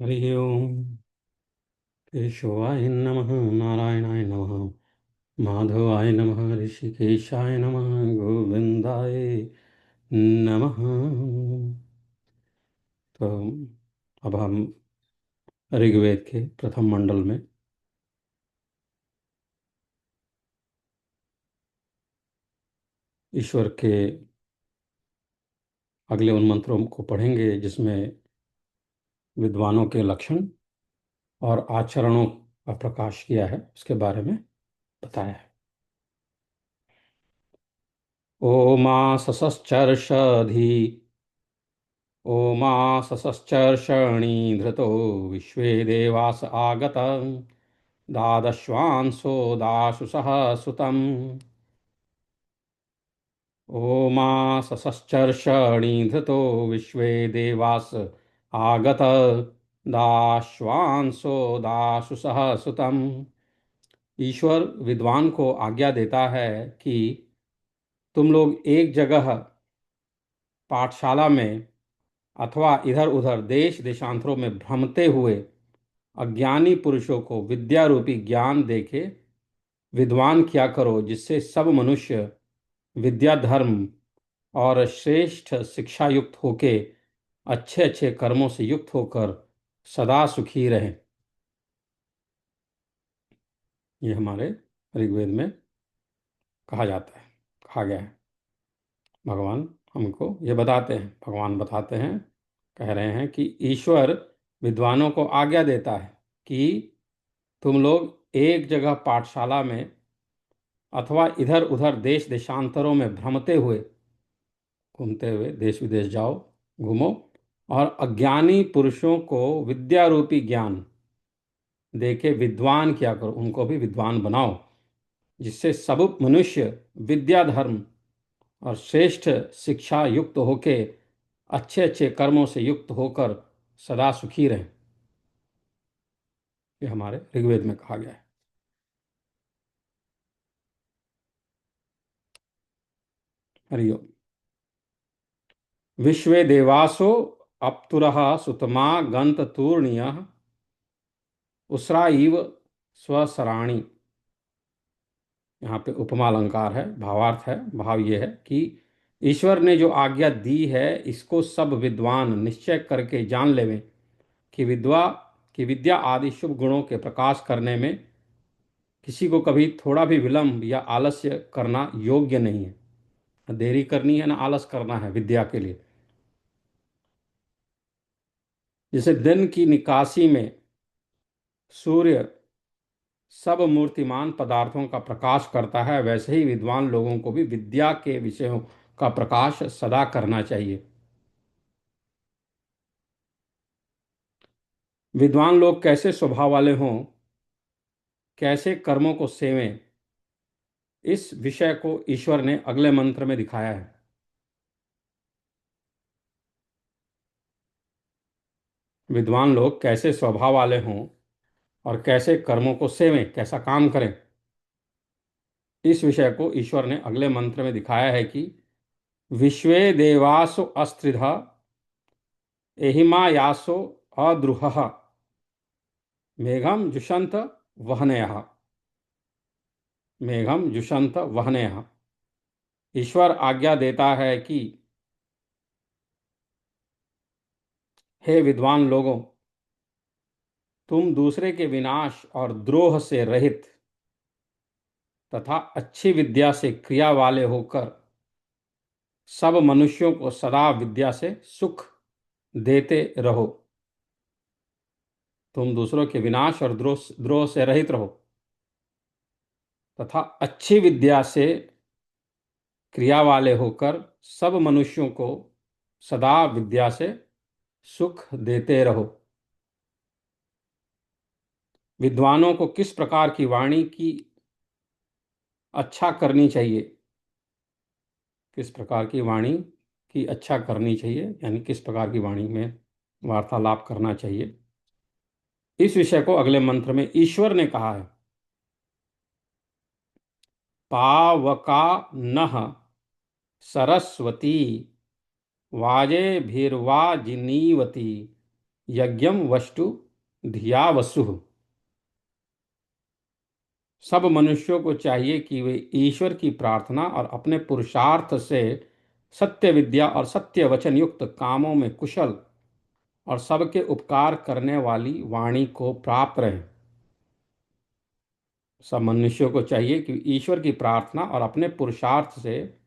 हरि ओम। केशवाय नमः। नारायणाय नमः। माधवाय नमः। ऋषिकेशाय नमः। गोविंदाय नमः। तो अब हम ऋग्वेद के प्रथम मंडल में ईश्वर के अगले उन मंत्रों को पढ़ेंगे जिसमें विद्वानों के लक्षण और आचरणों का प्रकाश किया है, उसके बारे में बताया है। ओमा ससश्चर्षधि ओमा ससश्चर्षणि धृतो विश्वे देवास आगत दादश्वांसो दाशुषः सुतम्। ओमा ससश्चर्षणि धृतो विश्वे देवास आगत दाश्वांसो दाशुषः सुतम्। ईश्वर विद्वान को आज्ञा देता है कि तुम लोग एक जगह पाठशाला में अथवा इधर उधर देश देशांतरों में भ्रमते हुए अज्ञानी पुरुषों को विद्या रूपी ज्ञान देके विद्वान किया करो, जिससे सब मनुष्य विद्या धर्म और श्रेष्ठ शिक्षा युक्त होके अच्छे अच्छे कर्मों से युक्त होकर सदा सुखी रहें। ये हमारे ऋग्वेद में कहा जाता है, कहा गया है। भगवान हमको ये बताते हैं, भगवान बताते हैं, कह रहे हैं कि ईश्वर विद्वानों को आज्ञा देता है कि तुम लोग एक जगह पाठशाला में अथवा इधर उधर देश देशांतरों में भ्रमते हुए, घूमते हुए देश विदेश जाओ, घूमो, और अज्ञानी पुरुषों को विद्या रूपी ज्ञान देके विद्वान किया करो, उनको भी विद्वान बनाओ, जिससे सब मनुष्य विद्या धर्म और श्रेष्ठ शिक्षा युक्त होके अच्छे अच्छे कर्मों से युक्त होकर सदा सुखी रहें। ये हमारे ऋग्वेद में कहा गया है। हरिओम। विश्वे देवासो अप्तुरः सुतमा गंत तूर्णीय उसरा इव स्वसराणि। यहाँ पे उपमा अलंकार है, भावार्थ है। भाव ये है कि ईश्वर ने जो आज्ञा दी है, इसको सब विद्वान निश्चय करके जान लेवें कि विद्या आदि शुभ गुणों के प्रकाश करने में किसी को कभी थोड़ा भी विलंब या आलस्य करना योग्य नहीं है। न देरी करनी है, ना आलस करना है विद्या के लिए। जैसे दिन की निकासी में सूर्य सब मूर्तिमान पदार्थों का प्रकाश करता है, वैसे ही विद्वान लोगों को भी विद्या के विषयों का प्रकाश सदा करना चाहिए। विद्वान लोग कैसे स्वभाव वाले हों, कैसे कर्मों को सेवें, इस विषय को ईश्वर ने अगले मंत्र में दिखाया है। विद्वान लोग कैसे स्वभाव वाले हों और कैसे कर्मों को सेवें, कैसा काम करें, इस विषय को ईश्वर ने अगले मंत्र में दिखाया है कि विश्वे देवासो अस्त्रिधा एहिमायासो अद्रुह मेघम जुषंत वहनयः। मेघम जुषंत वहनयः। ईश्वर आज्ञा देता है कि हे विद्वान लोगों, तुम दूसरे के विनाश और द्रोह से रहित तथा अच्छी विद्या से क्रिया वाले होकर सब मनुष्यों को सदा विद्या से सुख देते रहो। तुम दूसरों के विनाश और द्रोह से रहित रहो तथा अच्छी विद्या से क्रिया वाले होकर सब मनुष्यों को सदा विद्या से सुख देते रहो। विद्वानों को किस प्रकार की वाणी की अच्छा करनी चाहिए, किस प्रकार की वाणी की अच्छा करनी चाहिए, यानी किस प्रकार की वाणी में वार्तालाप करना चाहिए, इस विषय को अगले मंत्र में ईश्वर ने कहा है। पावका नः सरस्वती वाजे भीर्वाजिनीवती यज्ञम वस्तु धिया वसुः। सब मनुष्यों को चाहिए कि वे ईश्वर की प्रार्थना और अपने पुरुषार्थ से सत्य विद्या और सत्य वचन युक्त कामों में कुशल और सबके उपकार करने वाली वाणी को प्राप्त रहें। सब मनुष्यों को चाहिए कि ईश्वर की प्रार्थना और अपने पुरुषार्थ से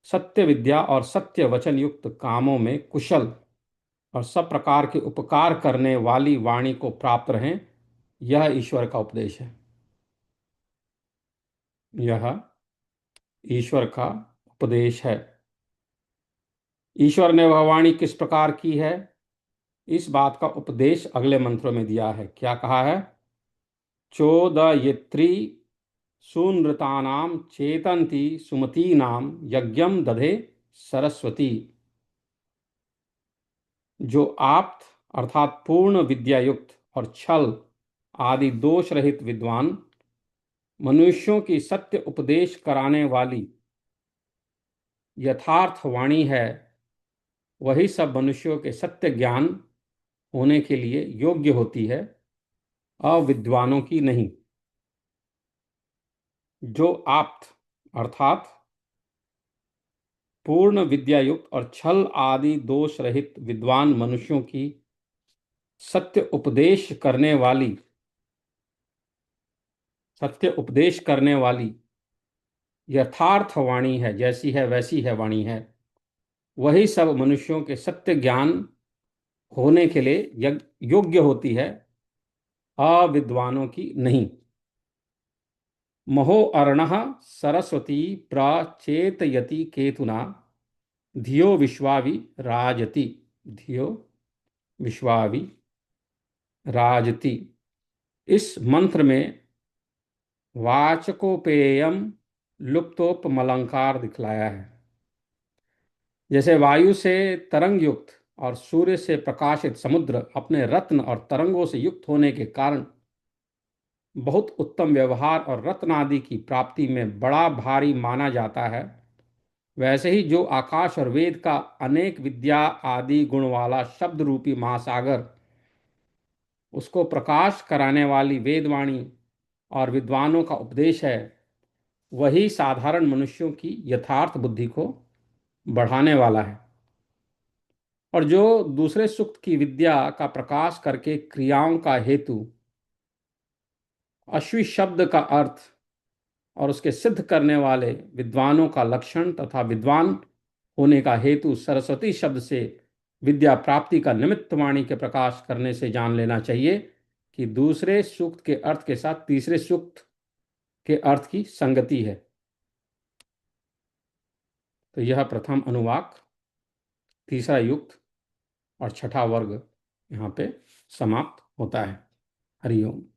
सत्य विद्या और सत्य वचन युक्त कामों में कुशल और सब प्रकार के उपकार करने वाली वाणी को प्राप्त रहें। यह ईश्वर का उपदेश है। यह ईश्वर का उपदेश है। ईश्वर ने वह वाणी किस प्रकार की है, इस बात का उपदेश अगले मंत्रों में दिया है। क्या कहा है? चोदयित्री सूनृतानाम चेतंती सुमतीनाम यज्ञम दधे सरस्वती। जो आप्त अर्थात पूर्ण विद्या युक्त और छल आदि दोष रहित विद्वान मनुष्यों की सत्य उपदेश कराने वाली यथार्थ वाणी है, वही सब मनुष्यों के सत्य ज्ञान होने के लिए योग्य होती है, अविद्वानों की नहीं। जो आप्त अर्थात पूर्ण विद्या युक्त और छल आदि दोष रहित विद्वान मनुष्यों की सत्य उपदेश करने वाली यथार्थ वाणी है, जैसी है वैसी है वाणी है, वही सब मनुष्यों के सत्य ज्ञान होने के लिए योग्य होती है, अविद्वानों की नहीं। महो अर्णः सरस्वती प्रचेतयति केतुना धियो विश्वावि राजति। धियो विश्वावि राजति। इस मंत्र में वाचकोपेयम लुप्तोपमलंकार दिखलाया है। जैसे वायु से तरंग युक्त और सूर्य से प्रकाशित समुद्र अपने रत्न और तरंगों से युक्त होने के कारण बहुत उत्तम व्यवहार और रत्न आदि की प्राप्ति में बड़ा भारी माना जाता है, वैसे ही जो आकाश और वेद का अनेक विद्या आदि गुण वाला शब्द रूपी महासागर, उसको प्रकाश कराने वाली वेदवाणी और विद्वानों का उपदेश है, वही साधारण मनुष्यों की यथार्थ बुद्धि को बढ़ाने वाला है। और जो दूसरे सुक्त की विद्या का प्रकाश करके क्रियाओं का हेतु, अश्वी शब्द का अर्थ और उसके सिद्ध करने वाले विद्वानों का लक्षण तथा विद्वान होने का हेतु सरस्वती शब्द से विद्या प्राप्ति का निमित्त वाणी के प्रकाश करने से जान लेना चाहिए कि दूसरे सूक्त के अर्थ के साथ तीसरे सूक्त के अर्थ की संगति है। तो यह प्रथम अनुवाक, तीसरा युक्त और छठा वर्ग यहाँ पे समाप्त होता है। हरिओम।